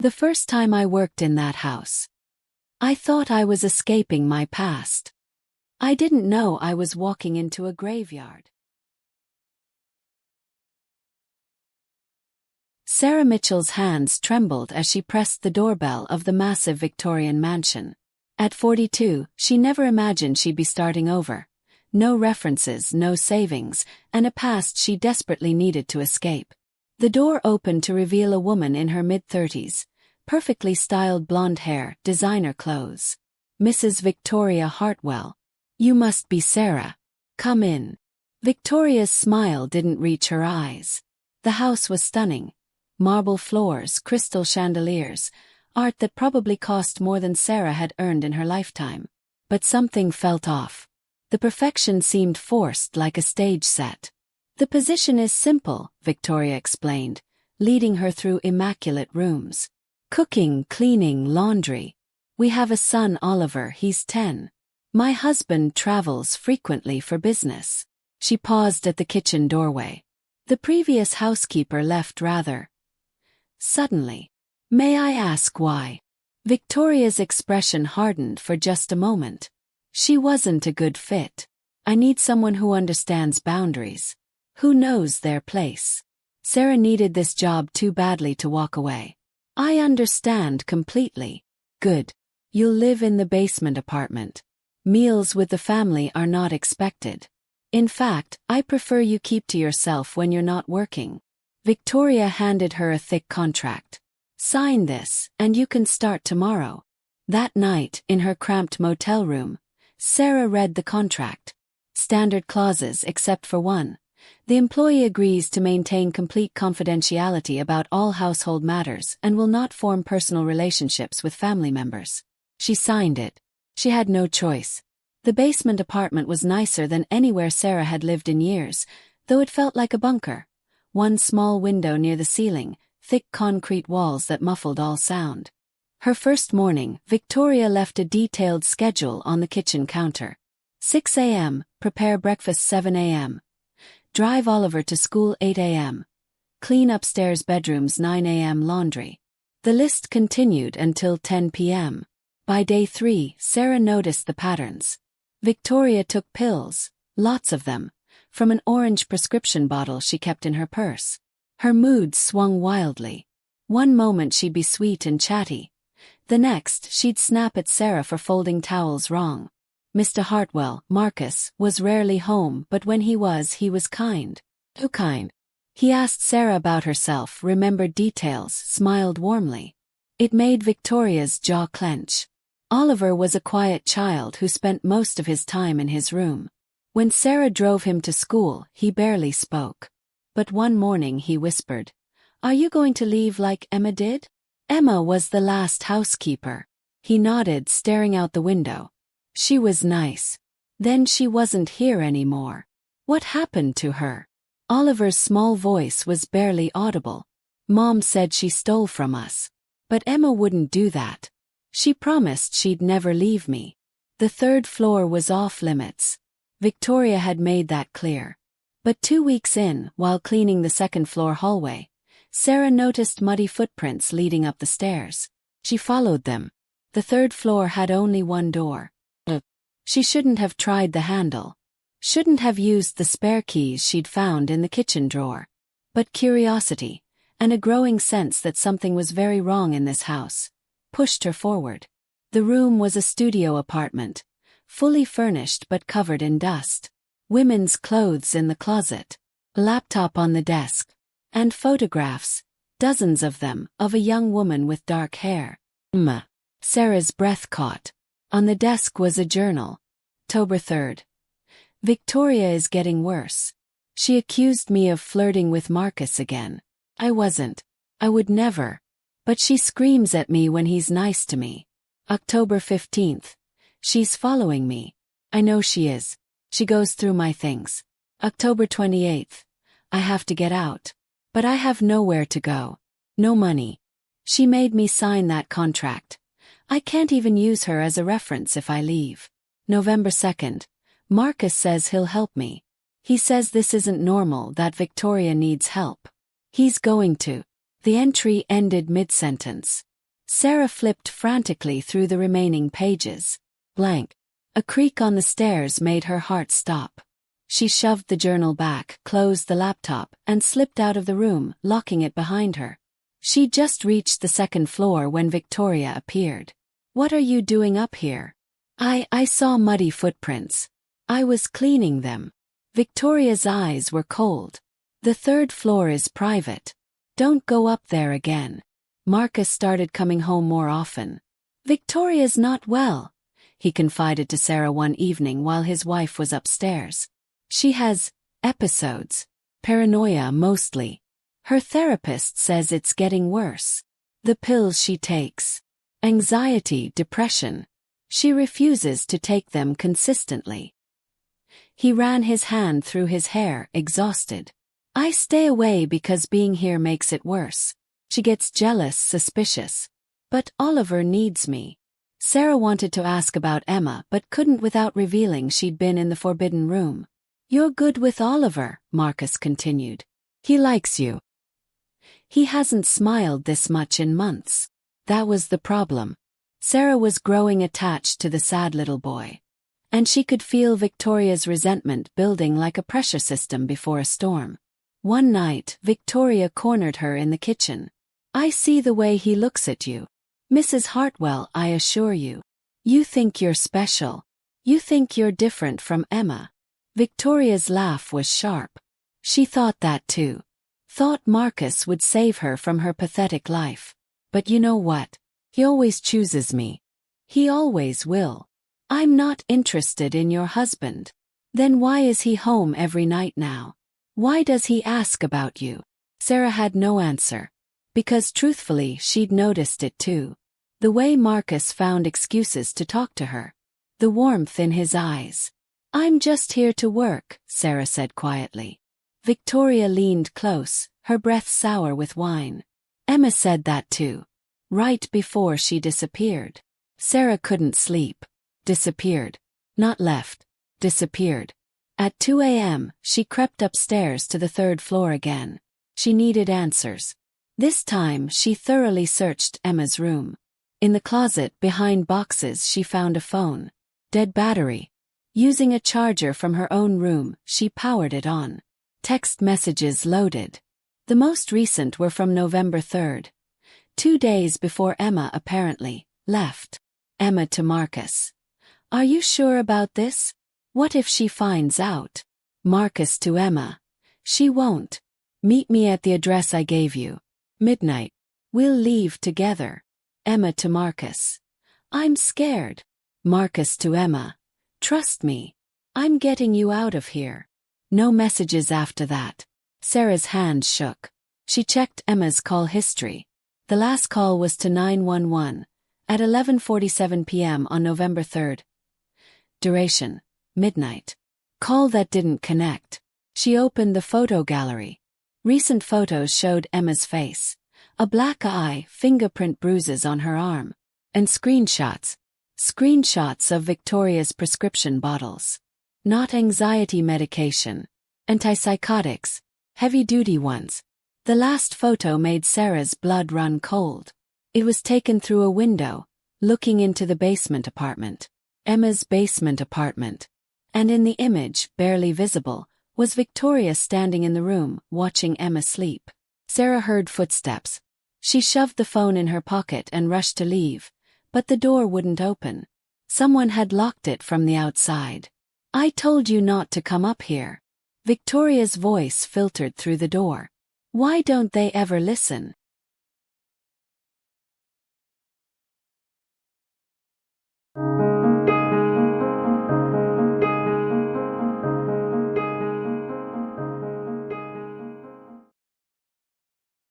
The first time I worked in that house, I thought I was escaping my past. I didn't know I was walking into a graveyard. Sarah Mitchell's hands trembled as she pressed the doorbell of the massive Victorian mansion. At 42, she never imagined she'd be starting over. No references, no savings, and a past she desperately needed to escape. The door opened to reveal a woman in her mid-30s, perfectly styled blonde hair, designer clothes. Mrs. Victoria Hartwell. You must be Sarah. Come in. Victoria's smile didn't reach her eyes. The house was stunning. Marble floors, crystal chandeliers, art that probably cost more than Sarah had earned in her lifetime. But something felt off. The perfection seemed forced, like a stage set. The position is simple, Victoria explained, leading her through immaculate rooms. Cooking, cleaning, laundry. We have a son, Oliver, he's 10. My husband travels frequently for business. She paused at the kitchen doorway. The previous housekeeper left rather suddenly. May I ask why? Victoria's expression hardened for just a moment. She wasn't a good fit. I need someone who understands boundaries. Who knows their place. Sarah needed this job too badly to walk away. I understand completely. Good. You'll live in the basement apartment. Meals with the family are not expected. In fact, I prefer you keep to yourself when you're not working. Victoria handed her a thick contract. Sign this, and you can start tomorrow. That night, in her cramped motel room, Sarah read the contract. Standard clauses except for one. The employee agrees to maintain complete confidentiality about all household matters and will not form personal relationships with family members. She signed it. She had no choice. The basement apartment was nicer than anywhere Sarah had lived in years, though it felt like a bunker. One small window near the ceiling, thick concrete walls that muffled all sound. Her first morning, Victoria left a detailed schedule on the kitchen counter. 6 a.m., prepare breakfast 7 a.m. Drive Oliver to school 8 a.m. Clean upstairs bedrooms 9 a.m. laundry. The list continued until 10 p.m. By day 3, Sarah noticed the patterns. Victoria took pills, lots of them, from an orange prescription bottle she kept in her purse. Her mood swung wildly. One moment she'd be sweet and chatty. The next, she'd snap at Sarah for folding towels wrong. Mr. Hartwell, Marcus, was rarely home, but when he was kind. Too kind. He asked Sarah about herself, remembered details, smiled warmly. It made Victoria's jaw clench. Oliver was a quiet child who spent most of his time in his room. When Sarah drove him to school, he barely spoke. But one morning he whispered, "Are you going to leave like Emma did?" Emma was the last housekeeper. He nodded, staring out the window. She was nice. Then she wasn't here anymore. What happened to her? Oliver's small voice was barely audible. Mom said she stole from us. But Emma wouldn't do that. She promised she'd never leave me. The third floor was off limits. Victoria had made that clear. But 2 weeks in, while cleaning the second floor hallway, Sarah noticed muddy footprints leading up the stairs. She followed them. The third floor had only one door. She shouldn't have tried the handle. Shouldn't have used the spare keys she'd found in the kitchen drawer. But curiosity, and a growing sense that something was very wrong in this house, pushed her forward. The room was a studio apartment, fully furnished but covered in dust. Women's clothes in the closet, a laptop on the desk, and photographs, dozens of them, of a young woman with dark hair. Sarah's breath caught. On the desk was a journal. October 3rd. Victoria is getting worse. She accused me of flirting with Marcus again. I wasn't. I would never. But she screams at me when he's nice to me. October 15th. She's following me. I know she is. She goes through my things. October 28th. I have to get out. But I have nowhere to go. No money. She made me sign that contract. I can't even use her as a reference if I leave. November 2nd. Marcus says he'll help me. He says this isn't normal, that Victoria needs help. He's going to. The entry ended mid-sentence. Sarah flipped frantically through the remaining pages. Blank. A creak on the stairs made her heart stop. She shoved the journal back, closed the laptop, and slipped out of the room, locking it behind her. She just reached the second floor when Victoria appeared. "What are you doing up here?" I saw muddy footprints. I was cleaning them." Victoria's eyes were cold. "The third floor is private. Don't go up there again." Marcus started coming home more often. "Victoria's not well," he confided to Sarah one evening while his wife was upstairs. "She has episodes. Paranoia mostly. Her therapist says it's getting worse. The pills she takes. Anxiety, depression. She refuses to take them consistently." He ran his hand through his hair, exhausted. "I stay away because being here makes it worse. She gets jealous, suspicious. But Oliver needs me." Sarah wanted to ask about Emma but couldn't without revealing she'd been in the forbidden room. "You're good with Oliver," Marcus continued. "He likes you." He hasn't smiled this much in months. That was the problem. Sarah was growing attached to the sad little boy. And she could feel Victoria's resentment building like a pressure system before a storm. One night, Victoria cornered her in the kitchen. "I see the way he looks at you. Mrs. Hartwell, I assure you. You think you're special. You think you're different from Emma." Victoria's laugh was sharp. She thought that too. Thought Marcus would save her from her pathetic life. "But you know what? He always chooses me. He always will. I'm not interested in your husband." "Then why is he home every night now? Why does he ask about you?" Sarah had no answer. Because truthfully she'd noticed it too. The way Marcus found excuses to talk to her. The warmth in his eyes. "I'm just here to work," Sarah said quietly. Victoria leaned close, her breath sour with wine. "Emma said that too. Right before she disappeared." Sarah couldn't sleep. Disappeared. Not left. Disappeared. At 2 a.m., she crept upstairs to the third floor again. She needed answers. This time she thoroughly searched Emma's room. In the closet behind boxes she found a phone. Dead battery. Using a charger from her own room, she powered it on. Text messages loaded. The most recent were from November 3rd. 2 days before Emma apparently left. Emma to Marcus. "Are you sure about this? What if she finds out?" Marcus to Emma. "She won't. Meet me at the address I gave you. Midnight. We'll leave together." Emma to Marcus. "I'm scared." Marcus to Emma. "Trust me. I'm getting you out of here." No messages after that. Sarah's hand shook. She checked Emma's call history. The last call was to 911, at 11:47 p.m. on November 3rd. Duration: midnight. Call that didn't connect. She opened the photo gallery. Recent photos showed Emma's face. A black eye, fingerprint bruises on her arm. And screenshots. Screenshots of Victoria's prescription bottles. Not anxiety medication. Antipsychotics. Heavy-duty ones. The last photo made Sarah's blood run cold. It was taken through a window, looking into the basement apartment. Emma's basement apartment. And in the image, barely visible, was Victoria standing in the room, watching Emma sleep. Sarah heard footsteps. She shoved the phone in her pocket and rushed to leave, but the door wouldn't open. Someone had locked it from the outside. "I told you not to come up here." Victoria's voice filtered through the door. "Why don't they ever listen?"